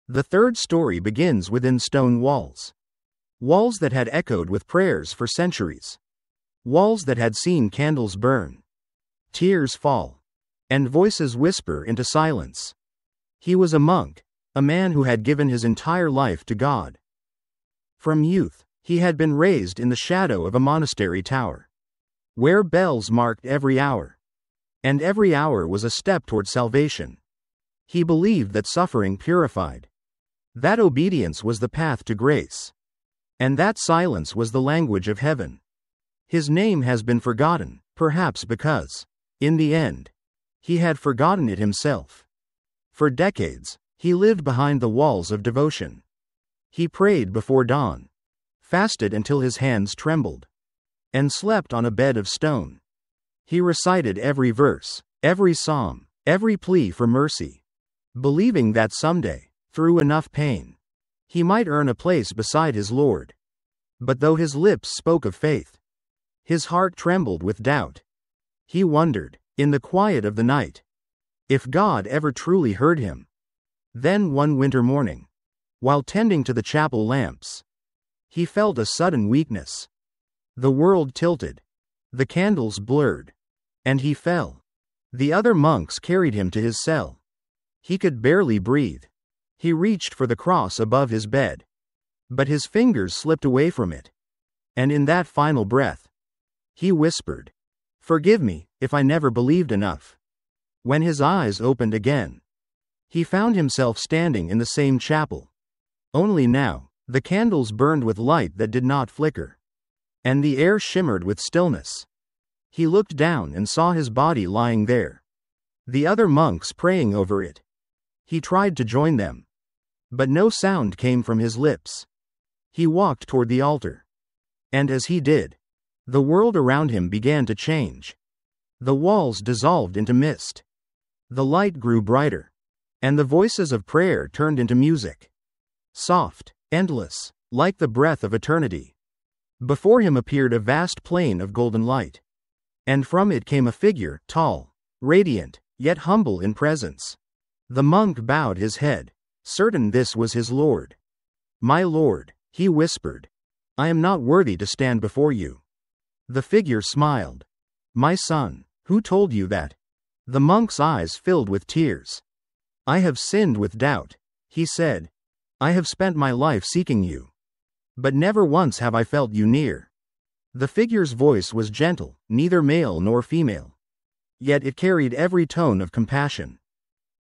The third story begins within stone walls. Walls that had echoed with prayers for centuries. Walls that had seen candles burn, tears fall, and voices whisper into silence. He was a monk, a man who had given his entire life to God. From youth, he had been raised in the shadow of a monastery tower, where bells marked every hour, and every hour was a step toward salvation. He believed that suffering purified, that obedience was the path to grace, and that silence was the language of heaven. His name has been forgotten, perhaps because, in the end, he had forgotten it himself. For decades, he lived behind the walls of devotion. He prayed before dawn, fasted until his hands trembled, and slept on a bed of stone. He recited every verse, every psalm, every plea for mercy, believing that someday, through enough pain, he might earn a place beside his Lord. But though his lips spoke of faith, his heart trembled with doubt. He wondered, in the quiet of the night, if God ever truly heard him. Then one winter morning, while tending to the chapel lamps, he felt a sudden weakness. The world tilted, the candles blurred, and he fell. The other monks carried him to his cell. He could barely breathe. He reached for the cross above his bed, but his fingers slipped away from it. And in that final breath, he whispered, "Forgive me, if I never believed enough." When his eyes opened again, he found himself standing in the same chapel. Only now, the candles burned with light that did not flicker, and the air shimmered with stillness. He looked down and saw his body lying there, the other monks praying over it. He tried to join them, but no sound came from his lips. He walked toward the altar, and as he did, the world around him began to change. The walls dissolved into mist. The light grew brighter, and the voices of prayer turned into music. Soft, endless, like the breath of eternity. Before him appeared a vast plain of golden light, and from it came a figure, tall, radiant, yet humble in presence. The monk bowed his head, certain this was his Lord. "My Lord," he whispered, "I am not worthy to stand before you." The figure smiled. "My son, who told you that?" The monk's eyes filled with tears. "I have sinned with doubt," he said. "I have spent my life seeking you, but never once have I felt you near." The figure's voice was gentle, neither male nor female, yet it carried every tone of compassion.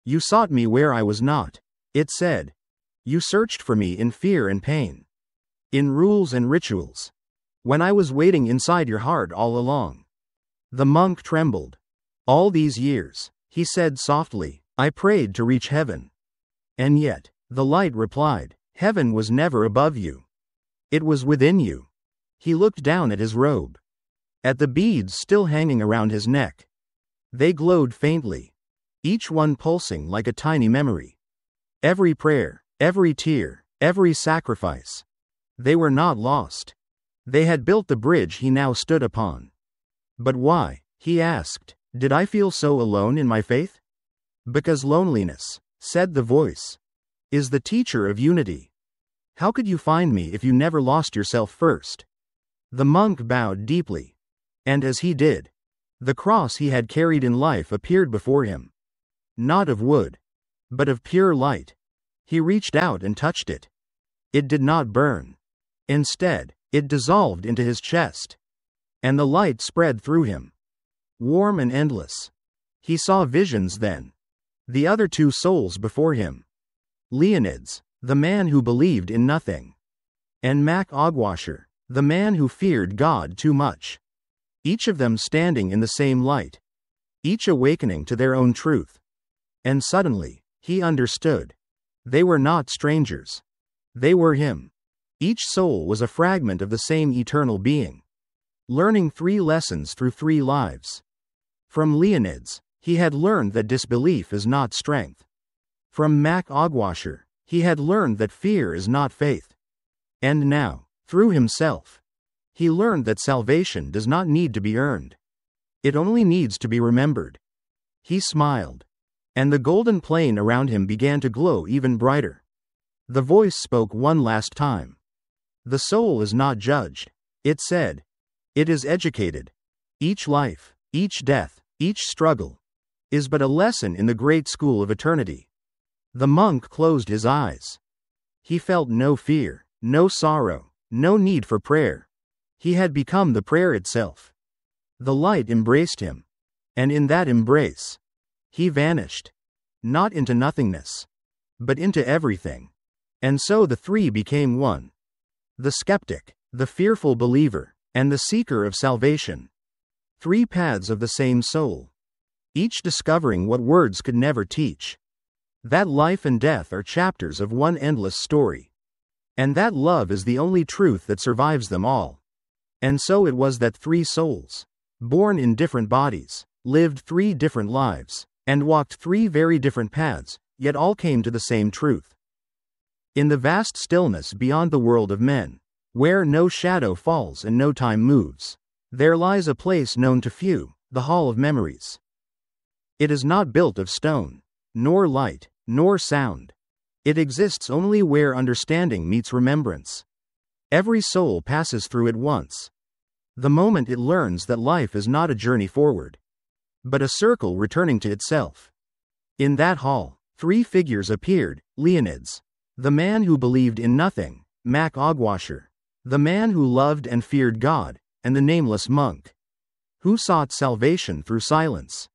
"You sought me where I was not," it said. "You searched for me in fear and pain, in rules and rituals, when I was waiting inside your heart all along." The monk trembled. "All these years," he said softly, "I prayed to reach heaven. And yet," the light replied, "heaven was never above you. It was within you." He looked down at his robe, at the beads still hanging around his neck. They glowed faintly, each one pulsing like a tiny memory. Every prayer, every tear, every sacrifice. They were not lost. They had built the bridge he now stood upon. "But why?" he asked. "Did I feel so alone in my faith?" "Because loneliness," said the voice, "is the teacher of unity. How could you find me if you never lost yourself first?" The monk bowed deeply, and as he did, the cross he had carried in life appeared before him. Not of wood, but of pure light. He reached out and touched it. It did not burn. Instead, it dissolved into his chest, and the light spread through him, warm and endless. He saw visions then. The other two souls before him. Leonides, the man who believed in nothing, and P.2, the man who feared God too much. Each of them standing in the same light, each awakening to their own truth. And suddenly, he understood. They were not strangers. They were him. Each soul was a fragment of the same eternal being, learning 3 lessons through 3 lives. From Leonides, he had learned that disbelief is not strength. From P.2, he had learned that fear is not faith. And now, through himself, he learned that salvation does not need to be earned. It only needs to be remembered. He smiled, and the golden plain around him began to glow even brighter. The voice spoke one last time. The soul is not judged, it said. It is educated. Each life, each death, each struggle, is but a lesson in the great school of eternity. The monk closed his eyes. He felt no fear, no sorrow, no need for prayer. He had become the prayer itself. The light embraced him. And in that embrace, he vanished. Not into nothingness, but into everything. And so the three became one. The skeptic, the fearful believer, and the seeker of salvation. Three paths of the same soul. Each discovering what words could never teach. That life and death are chapters of one endless story. And that love is the only truth that survives them all. And so it was that three souls, born in different bodies, lived three different lives, and walked three very different paths, yet all came to the same truth. In the vast stillness beyond the world of men, where no shadow falls and no time moves, there lies a place known to few, the Hall of Memories. It is not built of stone, nor light, nor sound. It exists only where understanding meets remembrance. Every soul passes through it once. The moment it learns that life is not a journey forward, but a circle returning to itself. In that hall, three figures appeared: Leonides, the man who believed in nothing; P.2, the man who loved and feared God; and the nameless monk, who sought salvation through silence.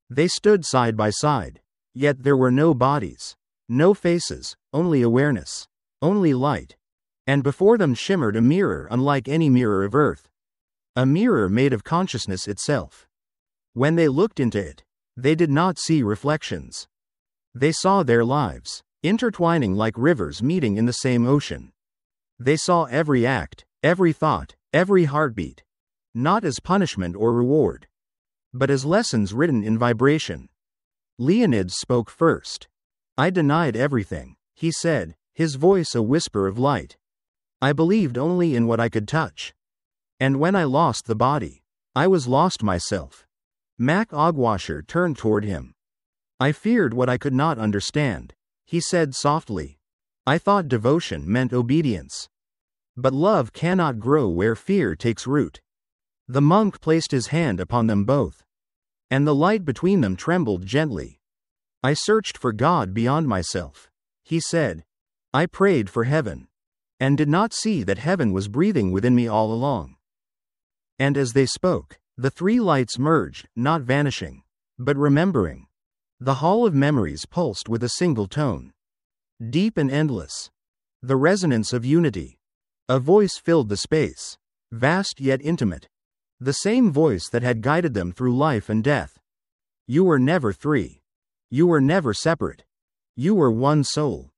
They stood side by side, yet there were no bodies, no faces, only awareness, only light. And before them shimmered a mirror unlike any mirror of earth. A mirror made of consciousness itself. When they looked into it, they did not see reflections. They saw their lives, intertwining like rivers meeting in the same ocean. They saw every act, every thought, every heartbeat, not as punishment or reward, but as lessons written in vibration. Leonides spoke first. I denied everything, he said, his voice a whisper of light. I believed only in what I could touch. And when I lost the body, I was lost myself. P.2 turned toward him. I feared what I could not understand, he said softly. I thought devotion meant obedience. But love cannot grow where fear takes root. The monk placed his hand upon them both, and the light between them trembled gently. I searched for God beyond myself, he said. I prayed for heaven, and did not see that heaven was breathing within me all along. And as they spoke, the three lights merged, not vanishing, but remembering. The Hall of Memories pulsed with a single tone, deep and endless. The resonance of unity. A voice filled the space, vast yet intimate. The same voice that had guided them through life and death. You were never three. You were never separate. You were one soul,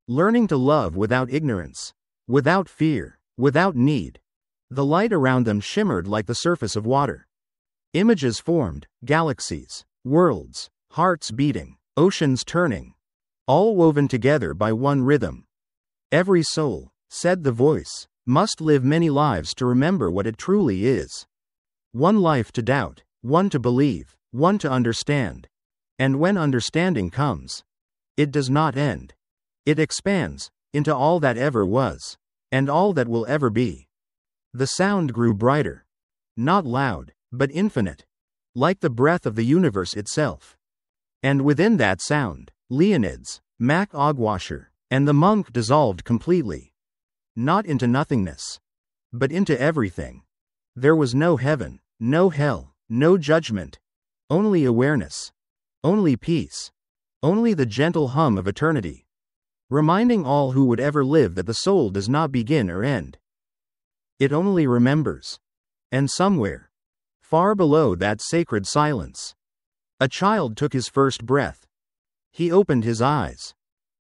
learning to love without ignorance, without fear, without need. The light around them shimmered like the surface of water. Images formed, galaxies, worlds, hearts beating, oceans turning, all woven together by one rhythm. Every soul, said the voice, must live many lives to remember what it truly is. One life to doubt, one to believe, one to understand. And when understanding comes, it does not end. It expands into all that ever was, and all that will ever be. The sound grew brighter. Not loud, but infinite. Like the breath of the universe itself. And within that sound, Leonides, P.2, and the monk dissolved completely. Not into nothingness, but into everything. There was no heaven, no hell, no judgment. Only awareness. Only peace. Only the gentle hum of eternity. Reminding all who would ever live that the soul does not begin or end. It only remembers. And somewhere, far below that sacred silence, a child took his first breath. He opened his eyes,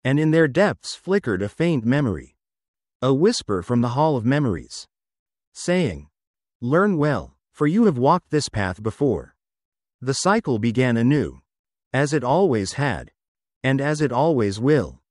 and in their depths flickered a faint memory. A whisper from the Hall of Memories, saying, learn well, for you have walked this path before. The cycle began anew, as it always had, and as it always will.